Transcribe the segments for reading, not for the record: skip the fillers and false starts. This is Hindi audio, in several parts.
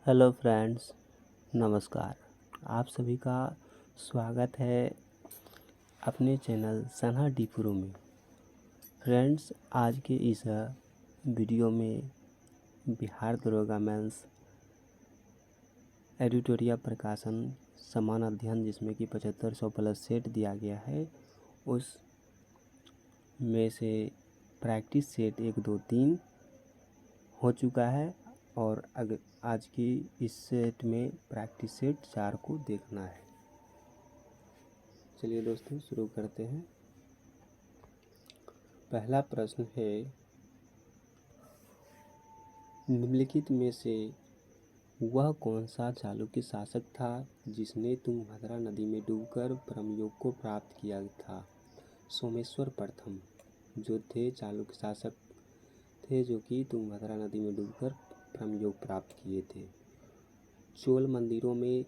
हेलो फ्रेंड्स, नमस्कार। आप सभी का स्वागत है अपने चैनल सन्हा डीपुरो में। फ्रेंड्स, आज के इस वीडियो में बिहार दरोगा मेंस एडिटोरियल प्रकाशन समान अध्ययन, जिसमें कि 7500 प्लस सेट दिया गया है, उस में से प्रैक्टिस सेट 1, 2, 3 हो चुका है और आज की इस सेट में प्रैक्टिस सेट 4 को देखना है। चलिए दोस्तों, शुरू करते हैं। पहला प्रश्न है, निम्नलिखित में से वह कौन सा चालुक्य शासक था जिसने तुंगभद्रा नदी में डूबकर ब्रह्मयोग को प्राप्त किया था? सोमेश्वर प्रथम जो थे चालुक्य शासक थे, जो कि तुंगभद्रा नदी में डूबकर ब्रह्मयोग प्राप्त किए थे। चोल मंदिरों में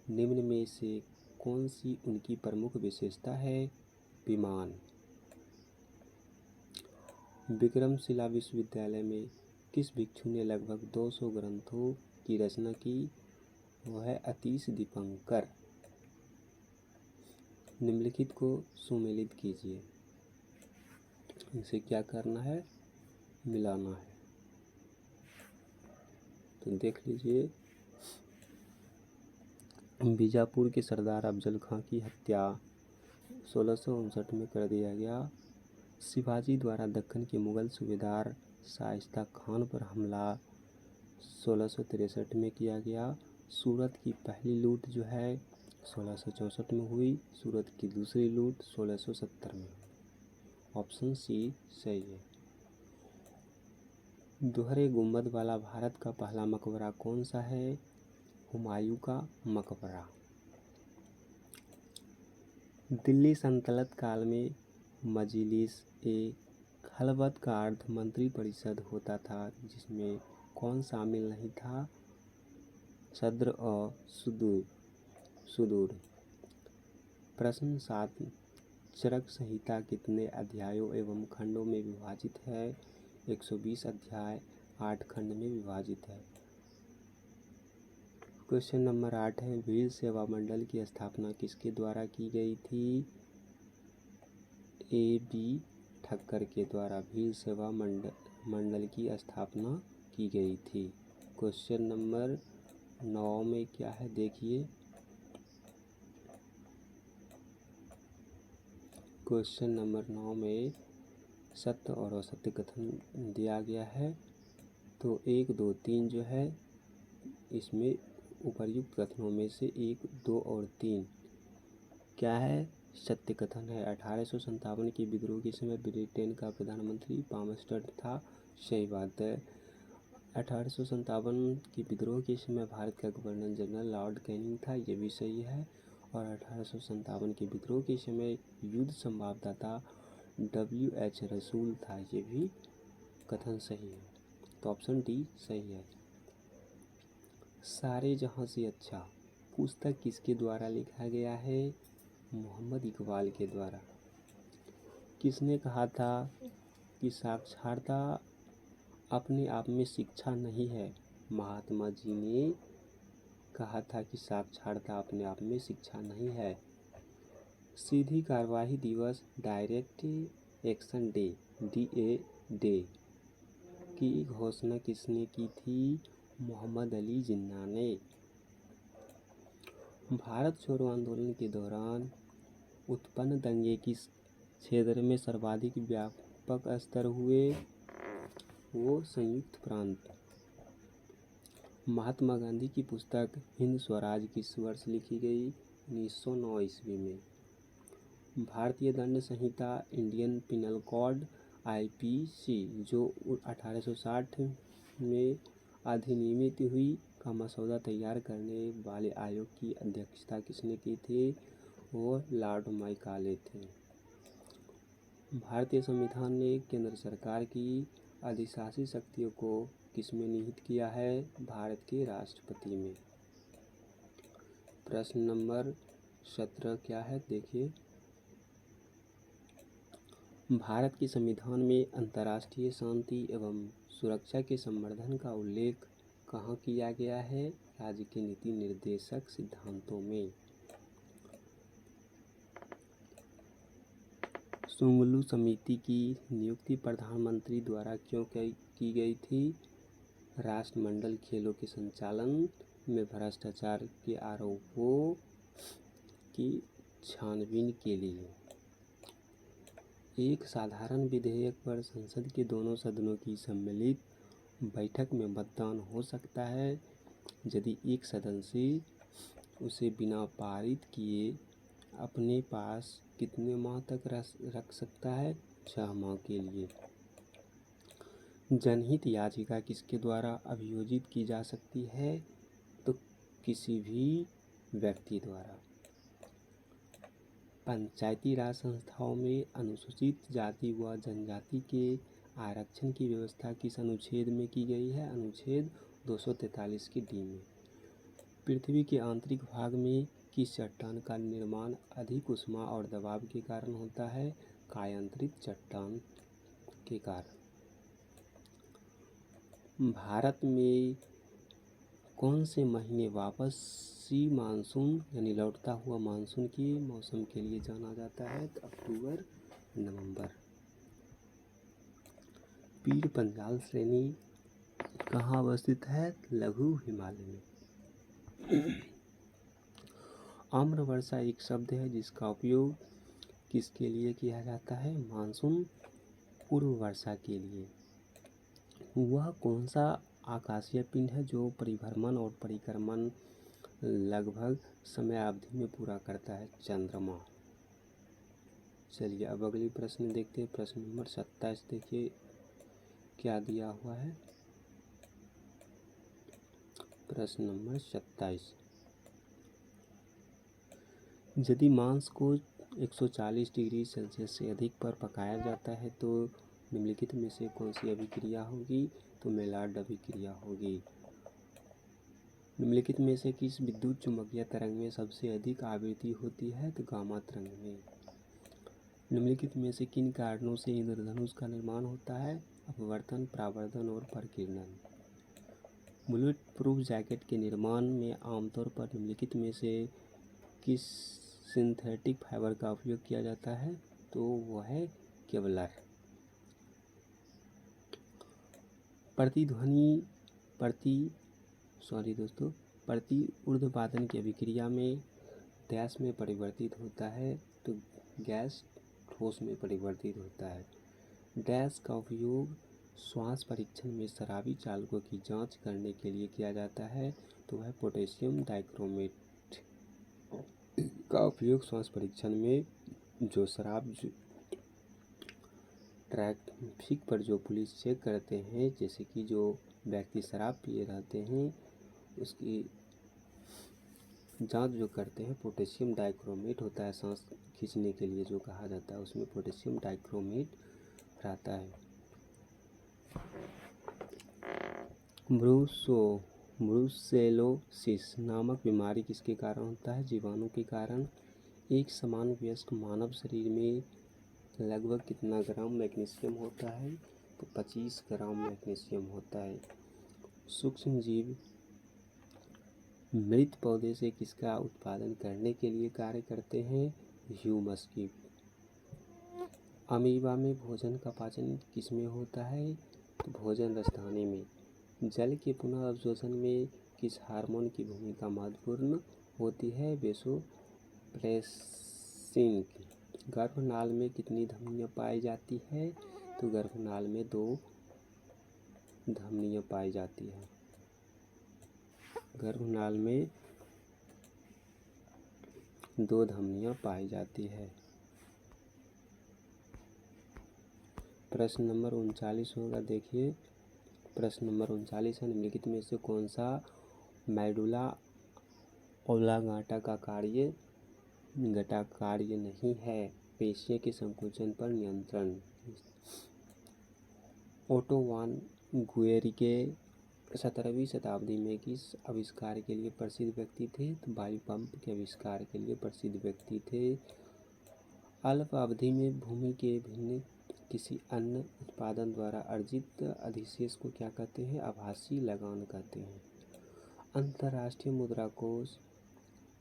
निम्न में से कौन सी उनकी प्रमुख विशेषता है? विमान। विक्रमशिला विश्वविद्यालय में किस भिक्षु ने लगभग 200 ग्रंथों की रचना की? वह है अतीश दीपंकर। निम्नलिखित को सुमेलित कीजिए। इसे क्या करना है? मिलाना है। तो देख लीजिए, बीजापुर के सरदार अफजल खां की हत्या 1659 में कर दिया गया। शिवाजी द्वारा दक्कन के मुगल सूबेदार शाइस्ता खान पर हमला 1663 में किया गया। सूरत की पहली लूट जो है 1664 में हुई। सूरत की दूसरी लूट 1670 में। ऑप्शन सी सही है। दोहरे गुंबद वाला भारत का पहला मकबरा कौन सा है? हुमायूं का मकबरा। दिल्ली सल्तनत काल में मजलिस ए खलबत का अर्थ मंत्री परिषद होता था, जिसमें कौन शामिल नहीं था? सद्र और सुदूर। प्रश्न 7, चरक संहिता कितने अध्यायों एवं खंडों में विभाजित है? 120 अध्याय 8 खंड में विभाजित है। क्वेश्चन नंबर 8 है, भील सेवा मंडल की स्थापना किसके द्वारा की गई थी? A.B. ठक्कर के द्वारा भील सेवा मंडल की स्थापना की गई थी। क्वेश्चन नंबर 9 में क्या है देखिए। क्वेश्चन नंबर 9 में सत्य और असत्य कथन दिया गया है। तो 1, 2, 3 जो है, इसमें उपर्युक्त कथनों में से 1, 2 और 3 क्या है? सत्य कथन है। 1857 के विद्रोह के समय ब्रिटेन का प्रधानमंत्री पामस्टन था। सही बात है। 1857 के विद्रोह के समय भारत का गवर्नर जनरल लॉर्ड कैनिंग था, ये भी सही है। और 1857 के विद्रोह के समय युद्ध संवाददाता W.H. रसूल था, ये भी कथन सही है। तो ऑप्शन डी सही है। सारे जहां से अच्छा पुस्तक किसके द्वारा लिखा गया है? मोहम्मद इकबाल के द्वारा। किसने कहा था कि साक्षरता अपने आप में शिक्षा नहीं है? महात्मा जी ने कहा था कि साक्षरता अपने आप में शिक्षा नहीं है। सीधी कार्यवाही दिवस, direct action day, DA day की घोषणा किसने की थी? मोहम्मद अली जिन्ना ने। भारत छोड़ो आंदोलन के दौरान उत्पन्न दंगे किस क्षेत्र में सर्वाधिक व्यापक स्तर हुए? वो संयुक्त प्रांत। महात्मा गांधी की पुस्तक हिंद स्वराज किस वर्ष लिखी गई? 1909 ईस्वी में। भारतीय दंड संहिता, इंडियन पिनल कोड, IPC जो 1860 में अधिनियमित हुई, का मसौदा तैयार करने वाले आयोग की अध्यक्षता किसने की थी? वो लॉर्ड मैकाले थे। भारतीय संविधान ने केंद्र सरकार की अधिशासी शक्तियों को किसमें निहित किया है? भारत के राष्ट्रपति में। प्रश्न नंबर 17 क्या है देखिए। भारत के संविधान में अंतर्राष्ट्रीय शांति एवं सुरक्षा के संवर्धन का उल्लेख कहाँ किया गया है? राज्य के नीति निर्देशक सिद्धांतों में। सुंगलू समिति की नियुक्ति प्रधानमंत्री द्वारा क्यों की गई थी? राष्ट्रमंडल खेलों के संचालन में भ्रष्टाचार के आरोपों की छानबीन के लिए। एक साधारण विधेयक पर संसद के दोनों सदनों की सम्मिलित बैठक में मतदान हो सकता है यदि एक सदन से उसे बिना पारित किए अपने पास कितने माह तक रख सकता है? 6 माह के लिए। जनहित याचिका किसके द्वारा अभियोजित की जा सकती है? तो किसी भी व्यक्ति द्वारा। पंचायती राज संस्थाओं में अनुसूचित जाति व जनजाति के आरक्षण की व्यवस्था किस अनुच्छेद में की गई है? अनुच्छेद 243 की डी में। पृथ्वी के आंतरिक भाग में किस चट्टान का निर्माण अधिक ऊष्मा और दबाव के कारण होता है? कायांतरित चट्टान के कारण। भारत में कौन से महीने वापसी मानसून यानी लौटता हुआ मानसून के मौसम के लिए जाना जाता है? तो अक्टूबर नवंबर। पीर पंजाल श्रेणी कहाँ अवस्थित है? लघु हिमालय में। आम्र वर्षा एक शब्द है जिसका उपयोग किसके लिए किया जाता है? मानसून पूर्व वर्षा के लिए। वह कौन सा आकाशीय पिंड है जो परिभ्रमण और परिक्रमण लगभग समयावधि में पूरा करता है? चंद्रमा। चलिए अब अगली प्रश्न देखते हैं। प्रश्न नंबर 27 देखिए क्या दिया हुआ है। प्रश्न नंबर 27। यदि मांस को 140 डिग्री सेल्सियस से अधिक पर पकाया जाता है तो निम्नलिखित में से कौन सी अभिक्रिया होगी? तो मेलार्ड अभिक्रिया होगी। निम्नलिखित में से किस विद्युत चुम्बकीय तरंग में सबसे अधिक आवृत्ति होती है? तो गामा तरंग में। निम्नलिखित में से किन कारणों से इंद्रधनुष का निर्माण होता है? अपवर्तन, परावर्तन और परिकिरण। बुलेट प्रूफ जैकेट के निर्माण में आमतौर पर निम्नलिखित में से किस सिंथेटिक फाइबर का उपयोग किया जाता है? तो वह है केवलर। प्रति ऊर्ध्वपातन की अभिक्रिया में गैस में परिवर्तित होता है तो गैस ठोस में परिवर्तित होता है। डैश का उपयोग श्वास परीक्षण में शराबी चालकों की जांच करने के लिए किया जाता है तो वह पोटेशियम डाइक्रोमेट का उपयोग श्वास परीक्षण में जो शराब ट्रैफिक पर जो पुलिस चेक करते हैं, जैसे कि जो व्यक्ति शराब पिए रहते हैं उसकी जांच जो करते हैं पोटेशियम डाइक्रोमेट होता है। सांस खींचने के लिए जो कहा जाता है उसमें पोटेशियम डाइक्रोमेट रहता है। ब्रुसेलोसिस नामक बीमारी किसके कारण होता है? जीवाणु के कारण। एक समान वयस्क मानव शरीर में लगभग कितना ग्राम मैग्नीशियम होता है? तो 25 ग्राम मैग्नीशियम होता है। सूक्ष्म जीव मृत पौधे से किसका उत्पादन करने के लिए कार्य करते हैं? ह्यूमस की। अमीबा में भोजन का पाचन किसमें होता है? तो भोजन रसधानी में। जल के पुनः अवशोषण में किस हार्मोन की भूमिका महत्वपूर्ण होती है? वेसोप्रेसिन की। गर्भनाल में कितनी धमनियां पाई जाती है? तो गर्भनाल में 2 धमनियां पाई जाती है। गर्भनाल में 2 धमनियां पाई जाती है। प्रश्न नंबर 39 होगा। देखिए प्रश्न नंबर 39 है निम्नलिखित में से कौन सा मेडुला ओब्लांगाटा का कार्य नहीं है? पेशियों के संकुचन पर नियंत्रण। ओटो वान गुएरिके 17वीं शताब्दी में किस आविष्कार के लिए प्रसिद्ध व्यक्ति थे? तो वायु पंप के आविष्कार के लिए प्रसिद्ध व्यक्ति थे। अल्प अवधि में भूमि के भिन्न किसी अन्य उत्पादन द्वारा अर्जित अधिशेष को क्या कहते हैं? आभासी लगान कहते हैं। अंतर्राष्ट्रीय मुद्रा कोष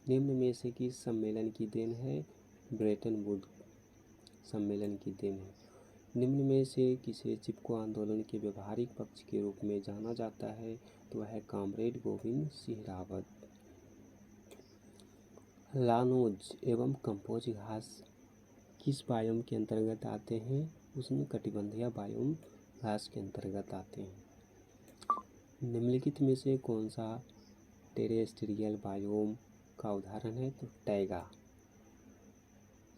निम्न में से किस सम्मेलन की देन है? ब्रेटन वुड सम्मेलन की देन है। निम्न में से किसे चिपको आंदोलन के व्यवहारिक पक्ष के रूप में जाना जाता है? तो वह है कॉमरेड गोविंद सिंह रावत। लानोज एवं कंपोज घास किस बायोम के अंतर्गत आते हैं? उष्णकटिबंधीय बायोम घास के अंतर्गत आते हैं। निम्नलिखित में से कौन सा टेरेस्ट्रियल बायोम का उदाहरण है? तो टैगा।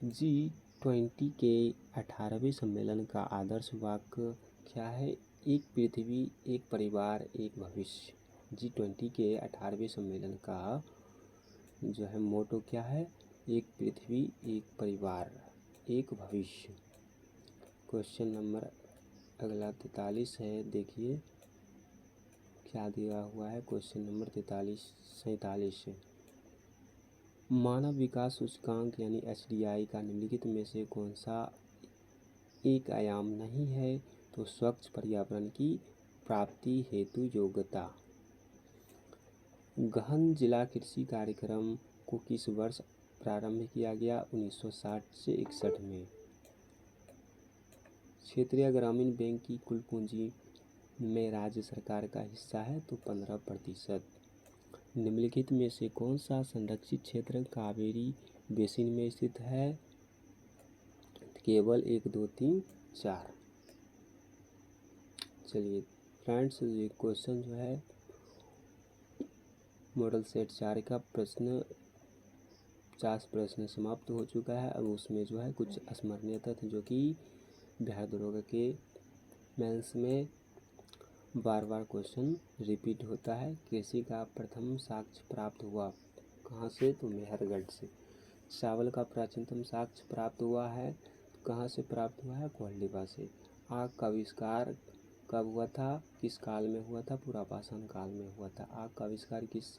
G20 के 18वें सम्मेलन का आदर्श वाक्य क्या है? एक पृथ्वी, एक परिवार, एक भविष्य। G20 के 18वें सम्मेलन का जो है मोटो क्या है? एक पृथ्वी, एक परिवार, एक भविष्य। क्वेश्चन नंबर अगला 43 है। देखिए क्या दिया हुआ है। क्वेश्चन नंबर 47 है। मानव विकास सूचकांक यानी HDI का निम्नलिखित में से कौन सा एक आयाम नहीं है? तो स्वच्छ पर्यावरण की प्राप्ति हेतु योग्यता। गहन जिला कृषि कार्यक्रम को किस वर्ष प्रारंभ किया गया? 1960 से 61 में। क्षेत्रीय ग्रामीण बैंक की कुल पूंजी में राज्य सरकार का हिस्सा है तो 15%। निम्नलिखित में से कौन सा संरक्षित क्षेत्र कावेरी बेसिन में स्थित है? केवल 1, 2, 3, 4। चलिए फ्रेंड्स, ये क्वेश्चन जो है मॉडल सेट 4 का प्रश्न 50 प्रश्न समाप्त हो चुका है। अब उसमें जो है कुछ स्मरणीय तथ्य जो कि बिहार दरोगा के मेंस में बार बार क्वेश्चन रिपीट होता है। कृषि का प्रथम साक्ष्य प्राप्त हुआ कहाँ से? तो मेहरगढ़ से। चावल का प्राचीनतम साक्ष्य प्राप्त हुआ है कहाँ से प्राप्त हुआ है? कोल्डिबा से। आग का आविष्कार कब हुआ था? किस काल में हुआ था? पुरापाषाण काल में हुआ था। आग का आविष्कार किस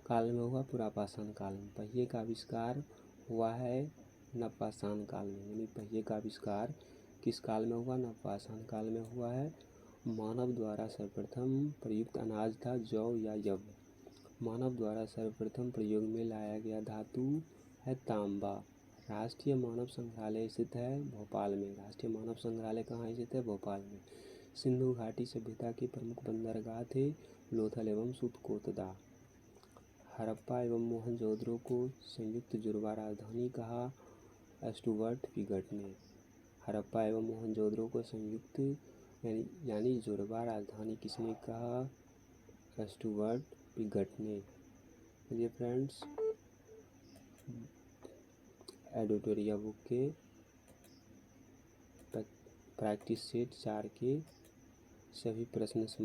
काल में हुआ? पुरापाषाण काल में। पहिए का आविष्कार हुआ है नवपाषाण काल में। यानी पहिए का आविष्कार किस काल में हुआ? नवपाषाण काल में हुआ है। मानव द्वारा सर्वप्रथम प्रयुक्त अनाज था जौ या यव। मानव द्वारा सर्वप्रथम प्रयोग में लाया गया धातु है तांबा। राष्ट्रीय मानव संग्रहालय स्थित है भोपाल में। राष्ट्रीय मानव संग्रहालय कहाँ स्थित है? भोपाल में। सिंधु घाटी सभ्यता के प्रमुख बंदरगाह थे लोथल एवं सुतकोतदा। हड़प्पा एवं मोहनजोदड़ो को संयुक्त जुड़वा राजधानी कहा स्टुअर्ट पिगट ने। हड़प्पा एवं मोहनजोदड़ो को संयुक्त यानी जुड़वा राजधानी किसने कहा? स्टुअर्ट पिगट ने। चलिए फ्रेंड्स, एडिटोरियल बुक के प्रैक्टिस सेट 4 के सभी प्रश्न